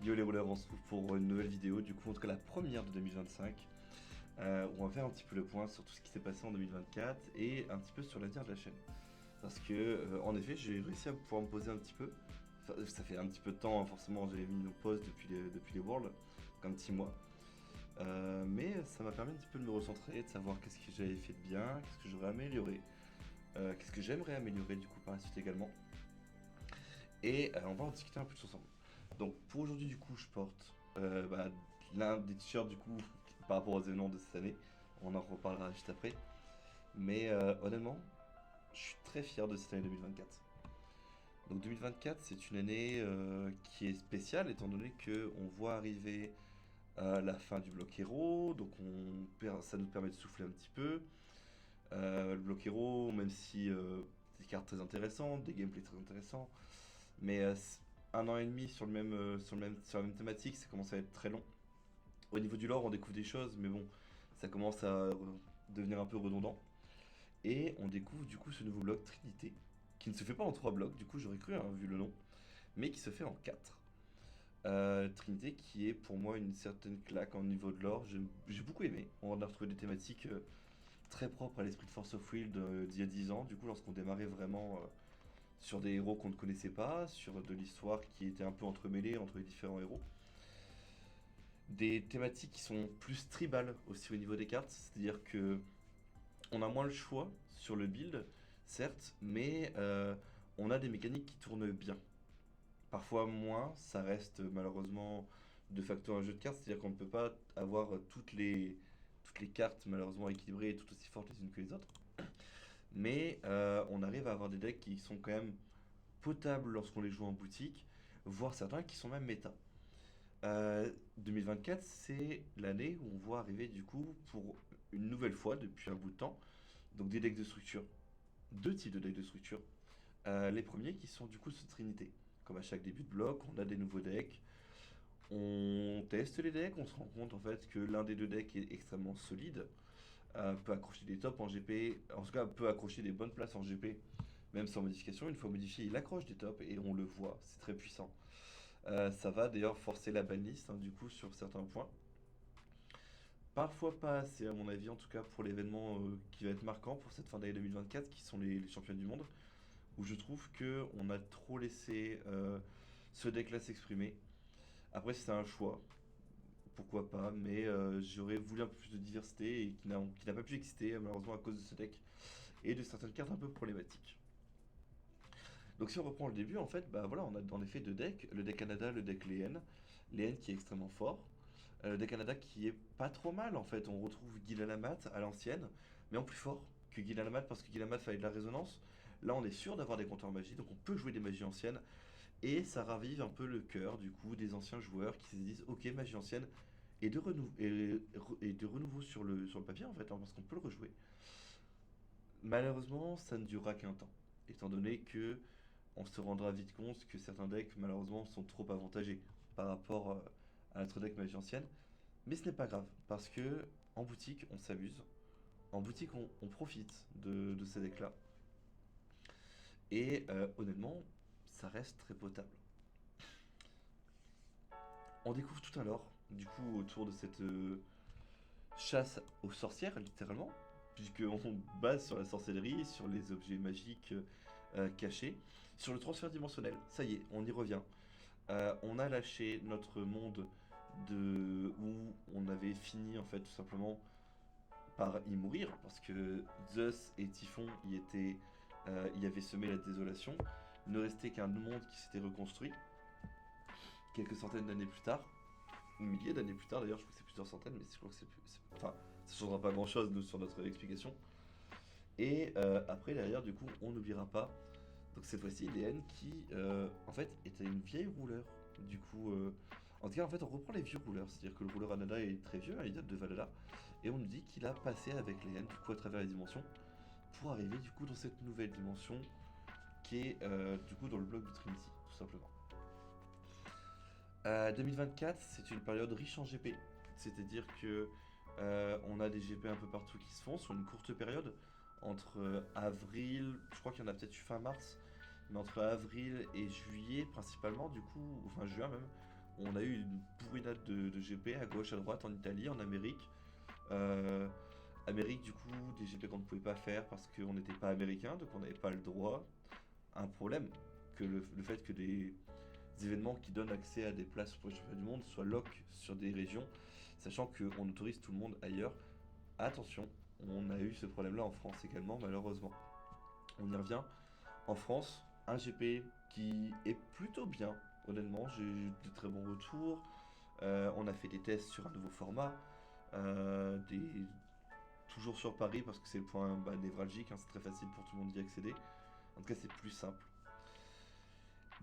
Yo les rouleurs, on se retrouve pour une nouvelle vidéo, du coup en tout cas la première de 2025, où on va faire un petit peu le point sur tout ce qui s'est passé en 2024 et un petit peu sur l'avenir de la chaîne. Parce que en effet j'ai réussi à pouvoir me poser un petit peu. Enfin, ça fait un petit peu de temps, hein, forcément j'avais mis nos pauses depuis les Worlds, comme 6 mois. Mais ça m'a permis un petit peu de me recentrer, de savoir qu'est-ce que j'avais fait de bien, qu'est-ce que j'aurais amélioré, qu'est-ce que j'aimerais améliorer du coup par la suite également. Et on va en discuter un peu tous ensemble. Donc pour aujourd'hui du coup je porte l'un des t-shirts du coup par rapport aux événements de cette année. On en reparlera juste après. Mais honnêtement, je suis très fier de cette année 2024. Donc 2024 c'est une année qui est spéciale étant donné que on voit arriver la fin du bloc héros. Donc ça nous permet de souffler un petit peu. Le bloc héros, même si des cartes très intéressantes, des gameplays très intéressants. Mais un an et demi sur la même thématique, ça commence à être très long. Au niveau du lore, on découvre des choses, mais bon, ça commence à devenir un peu redondant. Et on découvre du coup ce nouveau bloc Trinité, qui ne se fait pas en 3 blocs, du coup j'aurais cru, hein, vu le nom, mais qui se fait en 4. Trinité qui est pour moi une certaine claque en niveau de lore, j'ai beaucoup aimé. On a retrouvé des thématiques très propres à l'esprit de Force of Will d'il y a 10 ans, du coup lorsqu'on démarrait vraiment sur des héros qu'on ne connaissait pas, sur de l'histoire qui était un peu entremêlée entre les différents héros. Des thématiques qui sont plus tribales aussi au niveau des cartes, c'est-à-dire que on a moins le choix sur le build, certes, mais on a des mécaniques qui tournent bien. Parfois moins, ça reste malheureusement de facto un jeu de cartes, c'est-à-dire qu'on ne peut pas avoir toutes les cartes malheureusement équilibrées et toutes aussi fortes les unes que les autres. Mais on arrive à avoir des decks qui sont quand même potables lorsqu'on les joue en boutique, voire certains qui sont même méta. 2024, c'est l'année où on voit arriver du coup pour une nouvelle fois depuis un bout de temps, donc des decks de structure, deux types de decks de structure. Les premiers qui sont du coup ce Trinité. Comme à chaque début de bloc, on a des nouveaux decks, on teste les decks, on se rend compte en fait que l'un des deux decks est extrêmement solide, peut accrocher des tops en GP, en tout cas peut accrocher des bonnes places en GP, même sans modification. Une fois modifié, il accroche des tops et on le voit, c'est très puissant. Ça va d'ailleurs forcer la banlist, hein, du coup, sur certains points. Parfois pas assez, à mon avis, en tout cas pour l'événement qui va être marquant pour cette fin d'année 2024, qui sont les champions du monde, où je trouve que on a trop laissé ce deck-là s'exprimer. Après, c'est un choix, pourquoi pas, mais j'aurais voulu un peu plus de diversité et qui n'a pas pu exister, malheureusement, à cause de ce deck et de certaines cartes un peu problématiques. Donc si on reprend le début, en fait, bah voilà, on a en effet deux decks, le deck Canada, le deck Léen. Léen qui est extrêmement fort, le deck Canada qui est pas trop mal en fait, on retrouve Guilalamat à l'ancienne, mais en plus fort que Guilalamat parce que Guilalamat fallait de la résonance. Là on est sûr d'avoir des compteurs magie, donc on peut jouer des magies anciennes, et ça ravive un peu le cœur du coup des anciens joueurs qui se disent ok magie ancienne, et de renouveau sur le papier en fait, hein, parce qu'on peut le rejouer. Malheureusement ça ne durera qu'un temps, étant donné que on se rendra vite compte que certains decks, malheureusement, sont trop avantagés par rapport à notre deck magie ancienne. Mais ce n'est pas grave, parce que en boutique, on s'amuse. En boutique, on profite de ces decks-là. Et honnêtement, ça reste très potable. On découvre tout un lore, du coup, autour de cette chasse aux sorcières, littéralement, puisqu'on base sur la sorcellerie, sur les objets magiques cachés, sur le transfert dimensionnel. Ça y est, on y revient. On a lâché notre monde où on avait fini en fait tout simplement par y mourir parce que Zeus et Typhon y avaient semé la désolation. Il ne restait qu'un monde qui s'était reconstruit quelques centaines d'années plus tard, milliers d'années plus tard d'ailleurs, je crois que c'est plusieurs centaines, mais je crois que enfin, ça changera pas grand chose sur notre explication. Et après derrière du coup on n'oubliera pas donc cette fois-ci, Léen qui, en fait, était une vieille rouleur. Du coup, en tout cas, en fait, on reprend les vieux rouleurs. C'est-à-dire que le rouleur Anada est très vieux, hein, il date de Valhalla. Et on nous dit qu'il a passé avec Léen, du coup, à travers les dimensions, pour arriver, du coup, dans cette nouvelle dimension, qui est, du coup, dans le bloc de Trinity, tout simplement. 2024, c'est une période riche en GP. C'est-à-dire que on a des GP un peu partout qui se font sur une courte période, entre avril, je crois qu'il y en a peut-être eu fin mars, mais entre avril et juillet principalement, du coup, enfin juin même, on a eu une bourrinade de GP à gauche, à droite, en Italie, en Amérique. Euh, Amérique, du coup, des GP qu'on ne pouvait pas faire parce qu'on n'était pas américain, donc on n'avait pas le droit. Un problème que le fait que des événements qui donnent accès à des places pour les championnats du monde soient lock sur des régions, sachant qu'on autorise tout le monde ailleurs. Attention, on a eu ce problème-là en France également, malheureusement. On y revient. En France, un GP qui est plutôt bien, honnêtement. J'ai eu de très bons retours. On a fait des tests sur un nouveau format. Toujours sur Paris parce que c'est le point névralgique, hein, c'est très facile pour tout le monde d'y accéder. En tout cas, c'est plus simple.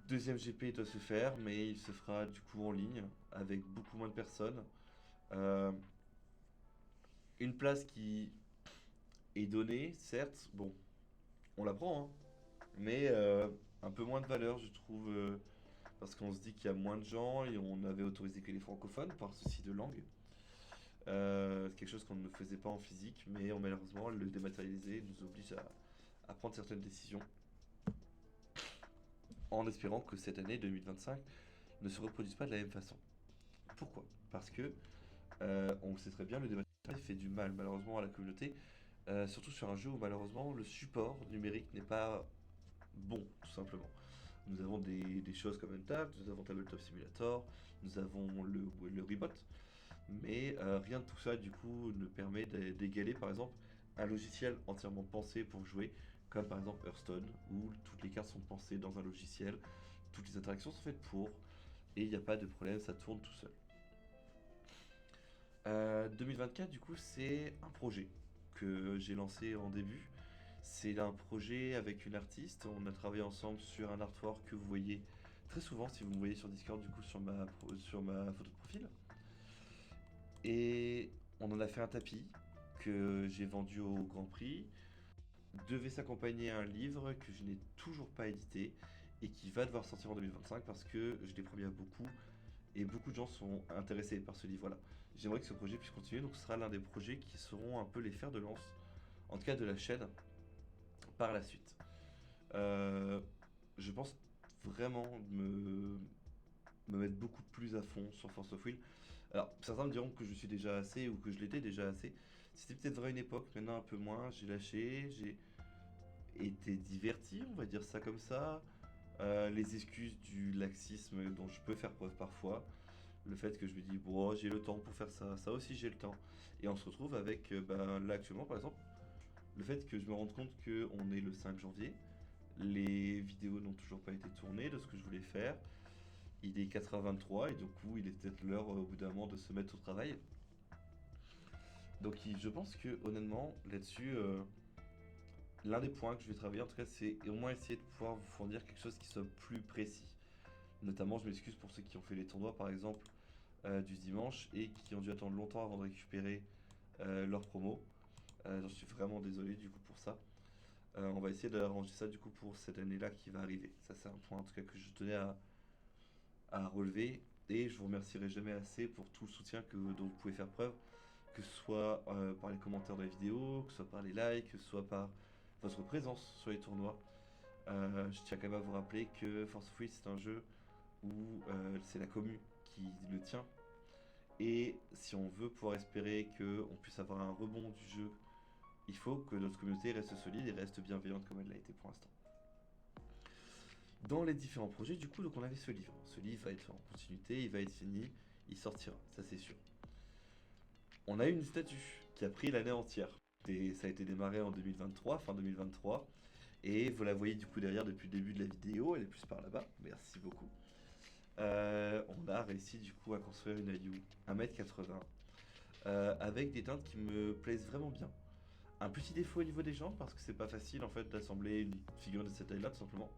Deuxième GP doit se faire, mais il se fera du coup en ligne avec beaucoup moins de personnes. Euh, une place qui est donnée, certes, bon, on la prend, hein, mais un peu moins de valeur, je trouve, parce qu'on se dit qu'il y a moins de gens et on avait autorisé que les francophones par souci de langue. C'est quelque chose qu'on ne faisait pas en physique, mais malheureusement, le dématérialisé nous oblige à prendre certaines décisions en espérant que cette année 2025 ne se reproduise pas de la même façon. Pourquoi? Parce que on le sait très bien, le dématérialisé fait du mal malheureusement à la communauté, surtout sur un jeu où malheureusement le support numérique n'est pas bon, tout simplement. Nous avons des choses comme Untapped, nous avons Tabletop Simulator, nous avons le Rebot, mais rien de tout ça du coup ne permet d'égaler par exemple un logiciel entièrement pensé pour jouer, comme par exemple Hearthstone, où toutes les cartes sont pensées dans un logiciel, toutes les interactions sont faites pour, et il n'y a pas de problème, ça tourne tout seul. 2024 du coup c'est un projet que j'ai lancé en début. C'est un projet avec une artiste, on a travaillé ensemble sur un artwork que vous voyez très souvent si vous me voyez sur Discord du coup sur ma photo de profil. Et on en a fait un tapis que j'ai vendu au Grand Prix. Devait s'accompagner à un livre que je n'ai toujours pas édité et qui va devoir sortir en 2025 parce que je l'ai promis à beaucoup et beaucoup de gens sont intéressés par ce livre-là. J'aimerais que ce projet puisse continuer, donc ce sera l'un des projets qui seront un peu les fers de lance, en tout cas de la chaîne, par la suite. Euh, je pense vraiment me mettre beaucoup plus à fond sur Force of Will. Alors, certains me diront que je suis déjà assez ou que je l'étais déjà assez. C'était peut-être vrai à une époque, maintenant un peu moins. J'ai lâché, j'ai été diverti, on va dire ça comme ça. Les excuses du laxisme dont je peux faire preuve parfois. Le fait que je me dis, bon, j'ai le temps pour faire ça, ça aussi j'ai le temps. Et on se retrouve avec, là actuellement par exemple, le fait que je me rende compte qu'on est le 5 janvier. Les vidéos n'ont toujours pas été tournées de ce que je voulais faire. Il est 4h23 et du coup il est peut-être l'heure au bout d'un moment de se mettre au travail. Donc je pense que honnêtement là-dessus, l'un des points que je vais travailler en tout cas c'est au moins essayer de pouvoir vous fournir quelque chose qui soit plus précis. Notamment je m'excuse pour ceux qui ont fait les tournois par exemple du dimanche et qui ont dû attendre longtemps avant de récupérer leur promo. J'en suis vraiment désolé du coup pour ça. On va essayer d'arranger ça du coup pour cette année-là qui va arriver. Ça c'est un point en tout cas que je tenais à relever. Et je vous remercierai jamais assez pour tout le soutien dont vous pouvez faire preuve, que ce soit par les commentaires de la vidéo, que ce soit par les likes, que ce soit par votre présence sur les tournois. Je tiens quand même à vous rappeler que Force of Will c'est un jeu où c'est la commu qui le tient. Et si on veut pouvoir espérer qu'on puisse avoir un rebond du jeu, il faut que notre communauté reste solide et reste bienveillante comme elle l'a été pour l'instant. Dans les différents projets, du coup, donc on avait ce livre. Ce livre va être en continuité, il va être fini, il sortira, ça c'est sûr. On a eu une statue qui a pris l'année entière. Et ça a été démarré en 2023, fin 2023. Et vous la voyez du coup derrière depuis le début de la vidéo, elle est plus par là-bas. Merci beaucoup. On a réussi du coup à construire une Ayu 1m80 avec des teintes qui me plaisent vraiment bien. Un petit défaut au niveau des jambes parce que c'est pas facile en fait d'assembler une figure de cette taille-là tout simplement.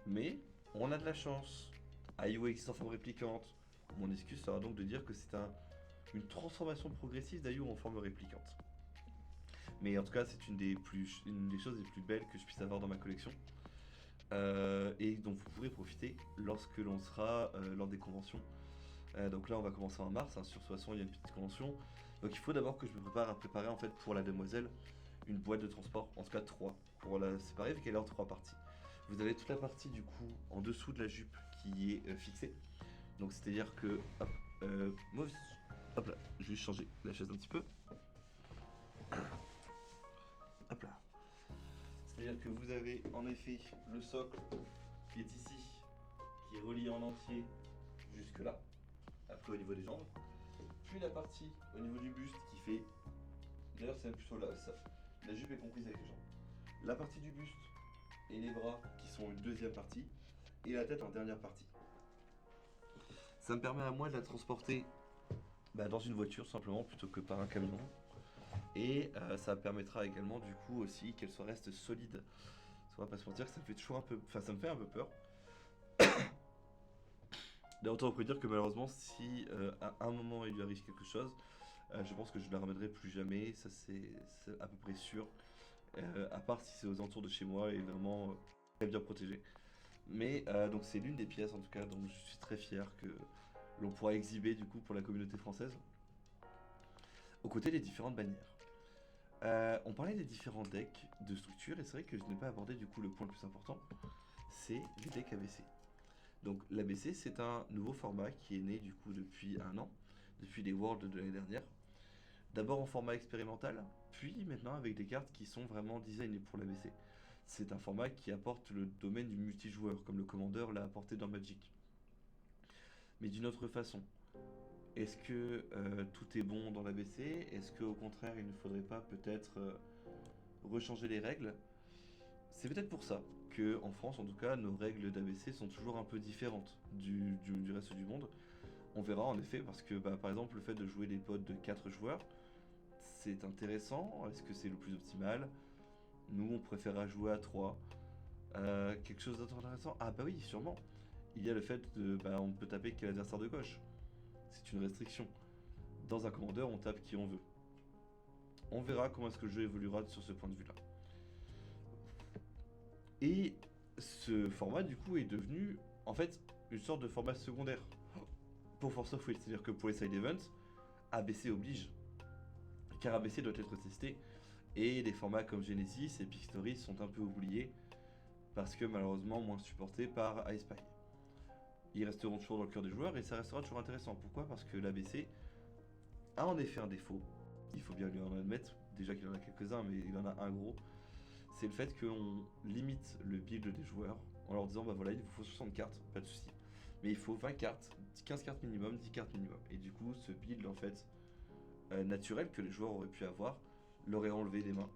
Mais on a de la chance. Ayu existe en forme réplicante. Mon excuse sera donc de dire que c'est une transformation progressive d'Ayu en forme réplicante. Mais en tout cas, c'est une des choses les plus belles que je puisse avoir dans ma collection. Et dont vous pourrez profiter lorsque l'on sera lors des conventions. Donc là, on va commencer en mars. Hein, sur Soissons, il y a une petite convention. Donc il faut d'abord que je me prépare à préparer en fait pour la demoiselle une boîte de transport, en tout cas 3, pour la séparer vu qu'elle est en 3 parties. Vous avez toute la partie du coup en dessous de la jupe qui est fixée. Donc c'est-à-dire que, hop, mauvaise- hop là, je vais juste changer la chaise un petit peu. Hop là. C'est-à-dire que vous avez en effet le socle qui est ici, qui est relié en entier jusque là, après au niveau des jambes. Puis la partie au niveau du buste qui fait, d'ailleurs c'est plutôt là, ça. La jupe est comprise avec les jambes. La partie du buste et les bras qui sont une deuxième partie, et la tête en dernière partie. Ça me permet à moi de la transporter dans une voiture simplement plutôt que par un camion. Et ça permettra également du coup aussi qu'elle reste solide. On va pas se mentir que ça me fait toujours un peu. Enfin ça me fait un peu peur. Autant on peut dire que malheureusement si à un moment il lui arrive quelque chose, je pense que je ne la ramènerai plus jamais, ça c'est à peu près sûr. À part si c'est aux alentours de chez moi et vraiment très bien protégé. Mais donc c'est l'une des pièces en tout cas dont je suis très fier que l'on pourra exhiber du coup pour la communauté française, aux côtés des différentes bannières. On parlait des différents decks de structure et c'est vrai que je n'ai pas abordé du coup le point le plus important, c'est les decks ABC. Donc l'ABC c'est un nouveau format qui est né du coup depuis un an, depuis les Worlds de l'année dernière. D'abord en format expérimental, puis maintenant avec des cartes qui sont vraiment designées pour l'ABC. C'est un format qui apporte le domaine du multijoueur, comme le commandeur l'a apporté dans Magic. Mais d'une autre façon. Est-ce que tout est bon dans l'ABC? Est-ce qu'au contraire il ne faudrait pas peut-être rechanger les règles? C'est peut-être pour ça que en France en tout cas nos règles d'ABC sont toujours un peu différentes du reste du monde. On verra en effet parce que par exemple le fait de jouer des pods de 4 joueurs, c'est intéressant. Est-ce que c'est le plus optimal? Nous on préfère jouer à 3. Quelque chose d'intéressant? Ah bah oui sûrement. Il y a le fait de on peut taper quel adversaire de gauche. C'est une restriction. Dans un commandeur on tape qui on veut. On verra comment est-ce que le jeu évoluera sur ce point de vue là. Et ce format du coup est devenu en fait une sorte de format secondaire pour Force of Will. C'est-à-dire que pour les side events, ABC oblige. Car ABC doit être testé. Et des formats comme Genesis et Pictory sont un peu oubliés parce que malheureusement moins supportés par iSpy. Ils resteront toujours dans le cœur des joueurs et ça restera toujours intéressant. Pourquoi? Parce que l'ABC a en effet un défaut. Il faut bien lui en admettre. Déjà qu'il en a quelques-uns, mais il en a un gros. C'est le fait qu'on limite le build des joueurs en leur disant voilà, il vous faut 60 cartes, pas de souci. Mais il faut 20 cartes, 15 cartes minimum, 10 cartes minimum. Et du coup, ce build en fait naturel que les joueurs auraient pu avoir leur est enlevé des mains.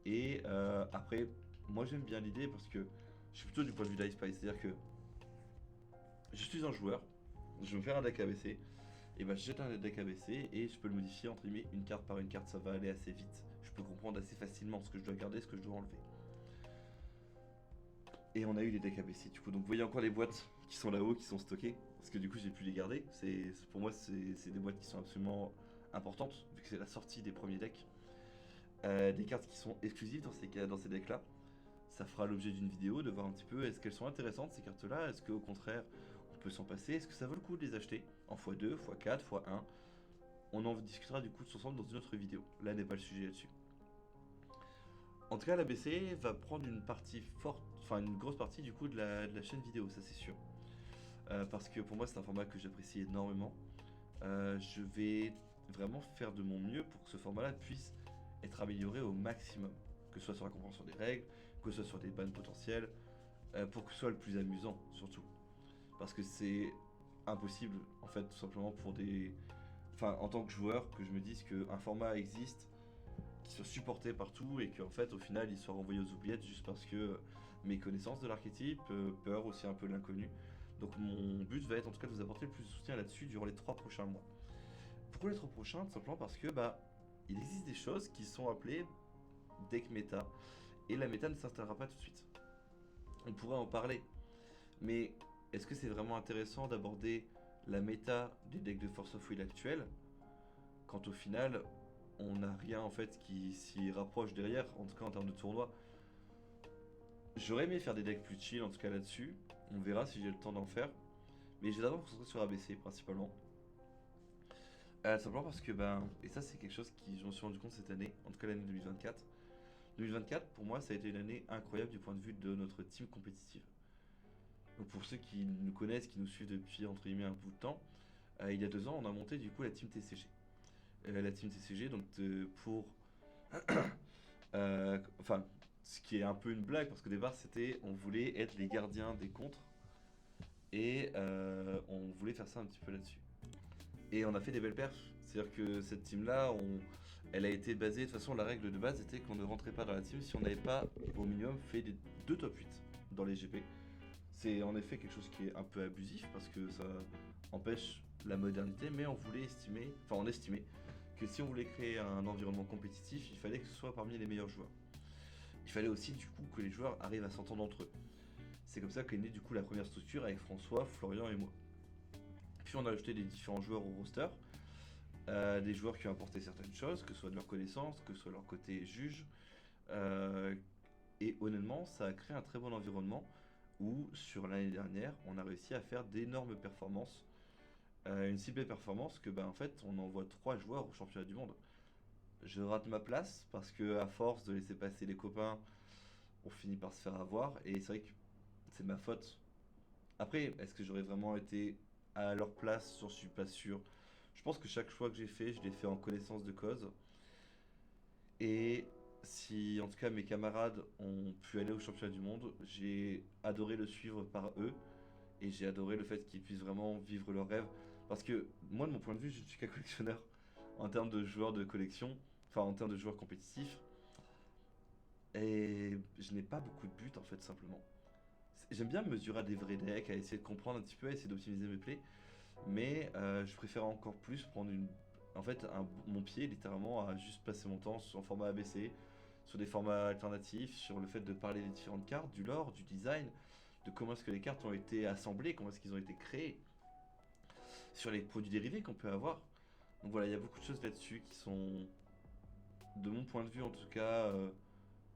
Et après, moi j'aime bien l'idée parce que je suis plutôt du point de vue d'iSpy, c'est-à-dire que je suis un joueur, je veux me faire un deck ABC, et je jette un deck ABC et je peux le modifier entre guillemets une carte par une carte, ça va aller assez vite. Je peux comprendre assez facilement ce que je dois garder, ce que je dois enlever. Et on a eu les decks ABC du coup, donc vous voyez encore les boîtes qui sont là-haut, qui sont stockées, parce que du coup j'ai pu les garder. Pour moi c'est des boîtes qui sont absolument importantes, vu que c'est la sortie des premiers decks. Des cartes qui sont exclusives dans ces decks là. Ça fera l'objet d'une vidéo, de voir un petit peu est-ce qu'elles sont intéressantes ces cartes là, est-ce qu'au contraire on peut s'en passer, est-ce que ça vaut le coup de les acheter en x2, x4, x1. On en discutera du coup tous ensemble dans une autre vidéo, là n'est pas le sujet là-dessus. En tout cas l'ABC va prendre une partie forte, enfin une grosse partie du coup de la chaîne vidéo, ça c'est sûr. Parce que pour moi c'est un format que j'apprécie énormément. Je vais vraiment faire de mon mieux pour que ce format là puisse être amélioré au maximum. Que ce soit sur la compréhension des règles, que ce soit sur des bans potentiels, pour que ce soit le plus amusant surtout. Parce que c'est impossible en fait tout simplement pour des... Enfin en tant que joueur que je me dise qu'un format existe, qui soit supporté partout et qu'en fait au final il soit renvoyé aux oubliettes juste parce que mes connaissances de l'archétype, peur aussi un peu de l'inconnu. Donc mon but va être en tout cas de vous apporter le plus de soutien là-dessus durant les 3 prochains mois. Pourquoi les 3 prochains? Tout simplement parce que il existe des choses qui sont appelées deck méta et la méta ne s'installera pas tout de suite. On pourrait en parler, mais est-ce que c'est vraiment intéressant d'aborder la méta des decks de Force of Will actuels quand au final on n'a rien en fait qui s'y rapproche derrière, en tout cas en termes de tournoi? J'aurais aimé faire des decks plus chill en tout cas là-dessus, on verra si j'ai le temps d'en faire, mais je vais d'abord me concentrer sur ABC principalement. Simplement parce que et ça c'est quelque chose qui je m'en suis rendu compte cette année, en tout cas l'année 2024. 2024 pour moi ça a été une année incroyable du point de vue de notre team compétitive. Donc pour ceux qui nous connaissent, qui nous suivent depuis entre guillemets un bout de temps, il y a 2 ans, on a monté du coup la team TCG. La team TCG, donc pour enfin, ce qui est un peu une blague parce qu'au départ c'était on voulait être les gardiens des contres et on voulait faire ça un petit peu là-dessus. Et on a fait des belles perfs. C'est-à-dire que cette team-là, elle a été basée, de toute façon la règle de base était qu'on ne rentrait pas dans la team si on n'avait pas au minimum fait des 2 top 8 dans les GP. C'est en effet quelque chose qui est un peu abusif parce que ça empêche la modernité, mais on estimait que si on voulait créer un environnement compétitif, il fallait que ce soit parmi les meilleurs joueurs. Il fallait aussi du coup que les joueurs arrivent à s'entendre entre eux. C'est comme ça qu'est née du coup la première structure avec François, Florian et moi. Puis on a ajouté des différents joueurs au roster, des joueurs qui ont apporté certaines choses, que ce soit de leur connaissance, que ce soit leur côté juge. Euh, et honnêtement, ça a créé un très bon environnement où sur l'année dernière, on a réussi à faire d'énormes performances. Une si belle performance que en fait, on envoie 3 joueurs au championnat du monde. Je rate ma place parce que à force de laisser passer les copains, on finit par se faire avoir et c'est vrai que c'est ma faute. Après, est-ce que j'aurais vraiment été à leur place? J'en suis pas sûr. Je pense que chaque choix que j'ai fait, je l'ai fait en connaissance de cause. Et si en tout cas mes camarades ont pu aller au championnat du monde, j'ai adoré le suivre par eux et j'ai adoré le fait qu'ils puissent vraiment vivre leur rêve. Parce que moi, de mon point de vue, je ne suis qu'un collectionneur en termes de joueurs de collection, enfin en termes de joueurs compétitifs. Et je n'ai pas beaucoup de buts en fait, simplement. J'aime bien me mesurer à des vrais decks, à essayer de comprendre un petit peu, à essayer d'optimiser mes plays. Mais je préfère encore plus prendre mon pied littéralement à juste passer mon temps sur un format ABC, sur des formats alternatifs, sur le fait de parler des différentes cartes, du lore, du design, de comment est-ce que les cartes ont été assemblées, comment est-ce qu'ils ont été créés, sur les produits dérivés qu'on peut avoir. Donc voilà, il y a beaucoup de choses là-dessus qui sont, de mon point de vue en tout cas,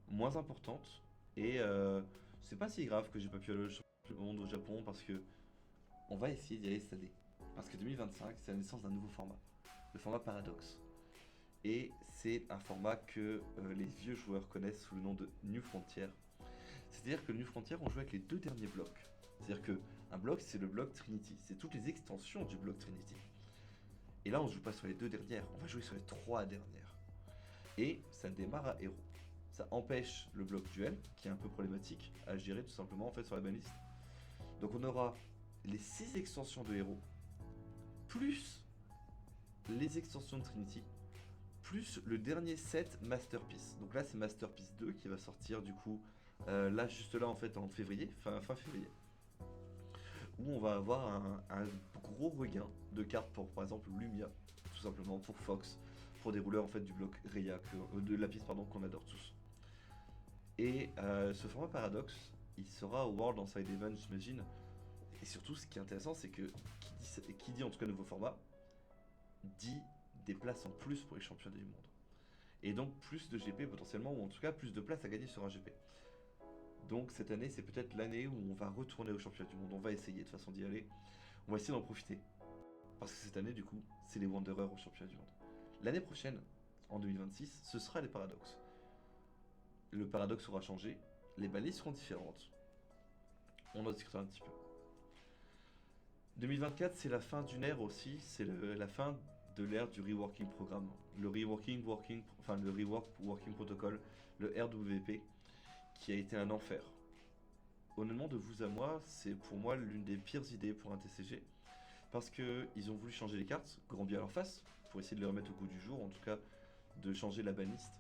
moins importantes. Et c'est pas si grave que j'ai pas pu aller au championnat du monde au Japon parce que on va essayer d'y aller cette année. Parce que 2025, c'est la naissance d'un nouveau format, le format Paradox. Et c'est un format que les vieux joueurs connaissent sous le nom de New Frontier. C'est-à-dire que le New Frontier, on joue avec les 2 derniers blocs. C'est-à-dire que un bloc, c'est le bloc Trinity. C'est toutes les extensions du bloc Trinity. Et là, on ne joue pas sur les 2 dernières, on va jouer sur les 3 dernières. Et ça démarre à héros. Ça empêche le bloc duel, qui est un peu problématique à gérer tout simplement en fait sur la banliste. Donc on aura les 6 extensions de héros, plus les extensions de Trinity, plus le dernier set Masterpiece. Donc là, c'est Masterpiece 2 qui va sortir du coup, là, juste là, en fait, en février, fin février, où on va avoir un gros regain de cartes pour, par exemple, Lumia, tout simplement, pour Fox, pour des rouleurs en fait du bloc Rhea, de Lapis, pardon, qu'on adore tous. Et ce format Paradox, il sera au World Inside Event, j'imagine. Et surtout, ce qui est intéressant, c'est que qui dit en tout cas nouveau format, dit des places en plus pour les championnats du monde. Et donc plus de GP potentiellement, ou en tout cas plus de places à gagner sur un GP. Donc cette année, c'est peut-être l'année où on va retourner au championnat du monde. On va essayer de toute façon d'y aller. On va essayer d'en profiter. Parce que cette année, du coup, c'est les Wanderers au championnat du monde. L'année prochaine, en 2026, ce sera les Paradoxes. Le paradoxe aura changé. Les balises seront différentes. On en discutera un petit peu. 2024, c'est la fin d'une ère aussi. C'est la fin de l'ère du reworking programme. Le le rework working protocol, le RWP, qui a été un enfer. Honnêtement, de vous à moi, c'est pour moi l'une des pires idées pour un TCG. Parce qu'ils ont voulu changer les cartes, grand bien à leur face, pour essayer de les remettre au goût du jour, en tout cas de changer la banlist.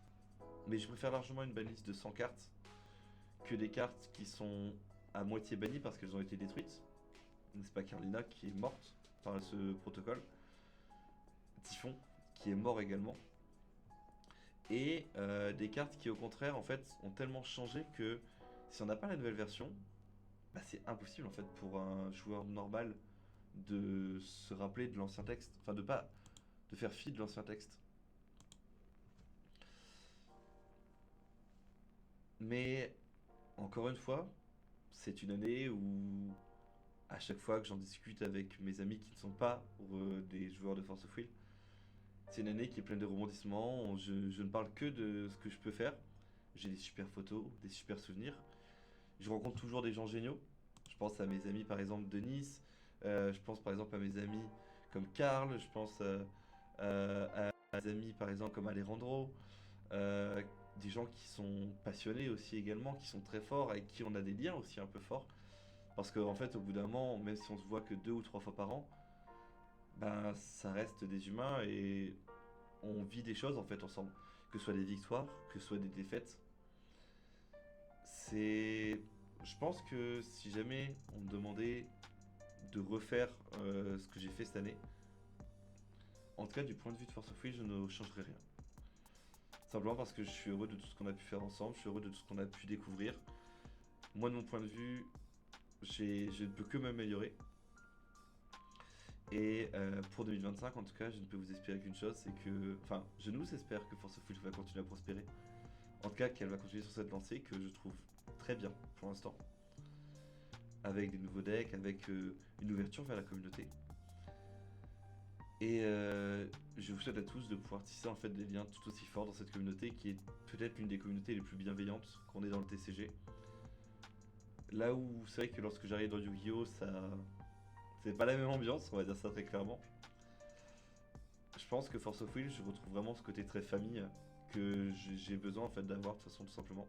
Mais je préfère largement une banlist de 100 cartes que des cartes qui sont à moitié bannies parce qu'elles ont été détruites. N'est-ce pas Carlina qui est morte par ce protocole, Typhon qui est mort également, et des cartes qui au contraire en fait ont tellement changé que si on n'a pas la nouvelle version, c'est impossible en fait pour un joueur normal de se rappeler de l'ancien texte, enfin de pas de faire fi de l'ancien texte. Mais encore une fois, c'est une année où à chaque fois que j'en discute avec mes amis qui ne sont pas des joueurs de Force of Will, c'est une année qui est pleine de rebondissements. Je ne parle que de ce que je peux faire. J'ai des super photos, des super souvenirs. Je rencontre toujours des gens géniaux. Je pense à mes amis par exemple de Nice, je pense par exemple à mes amis comme Karl, je pense à mes amis par exemple comme Alejandro, euh, des gens qui sont passionnés aussi également, qui sont très forts, avec qui on a des liens aussi un peu forts. Parce qu'en fait, au bout d'un moment, même si on se voit que 2 ou 3 fois par an, ben ça reste des humains et on vit des choses en fait ensemble. Que ce soit des victoires, que ce soit des défaites. C'est. Je pense que si jamais on me demandait de refaire ce que j'ai fait cette année, en tout cas du point de vue de Force of Will, je ne changerais rien. Simplement parce que je suis heureux de tout ce qu'on a pu faire ensemble, je suis heureux de tout ce qu'on a pu découvrir. Moi, de mon point de vue, je ne peux que m'améliorer. Et pour 2025, en tout cas, je ne peux vous espérer qu'une chose, c'est que. Enfin, je nous espère que Force of Will va continuer à prospérer. En tout cas, qu'elle va continuer sur cette lancée que je trouve très bien pour l'instant. Avec des nouveaux decks, avec une ouverture vers la communauté. Et je vous souhaite à tous de pouvoir tisser en fait des liens tout aussi forts dans cette communauté qui est peut-être l'une des communautés les plus bienveillantes qu'on ait dans le TCG. Là où c'est vrai que lorsque j'arrive dans Yu-Gi-Oh, ça. C'est pas la même ambiance, on va dire ça très clairement. Je pense que Force of Will, je retrouve vraiment ce côté très famille que j'ai besoin en fait d'avoir de toute façon tout simplement.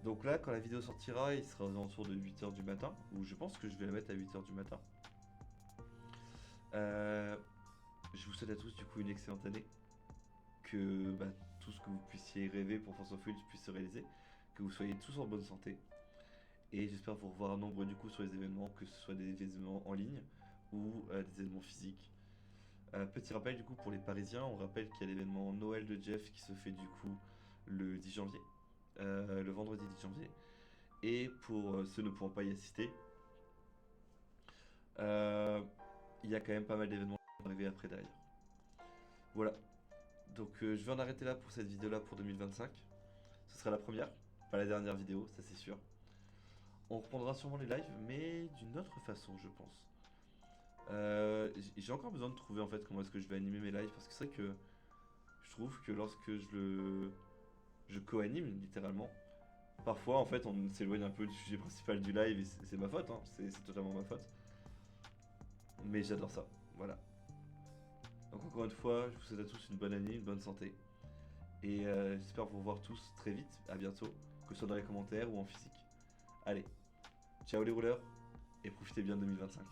Donc là, quand la vidéo sortira, il sera aux alentours de 8 h du matin, ou je pense que je vais la mettre à 8 h du matin. Euh, je vous souhaite à tous du coup une excellente année, que bah, tout ce que vous puissiez rêver pour Force of Will puisse se réaliser, que vous soyez tous en bonne santé, et j'espère vous revoir nombreux du coup sur les événements, que ce soit des événements en ligne ou des événements physiques. Petit rappel du coup pour les Parisiens, on rappelle qu'il y a l'événement Noël de Jeff qui se fait du coup le 10 janvier, le vendredi 10 janvier. Et pour ceux ne pouvant pas y assister, euh, il y a quand même pas mal d'événements qui vont arriver après derrière. Voilà, donc je vais en arrêter là pour cette vidéo là pour 2025. Ce sera la première, pas la dernière vidéo, ça c'est sûr. On reprendra sûrement les lives, mais d'une autre façon je pense. J'ai encore besoin de trouver en fait comment est-ce que je vais animer mes lives parce que c'est vrai que je trouve que lorsque je co-anime littéralement, parfois en fait on s'éloigne un peu du sujet principal du live et c'est ma faute, hein, c'est totalement ma faute. Mais j'adore ça, voilà. Donc encore une fois, je vous souhaite à tous une bonne année, une bonne santé. Et j'espère vous revoir tous très vite, à bientôt, que ce soit dans les commentaires ou en physique. Allez, ciao les rouleurs, et profitez bien de 2025.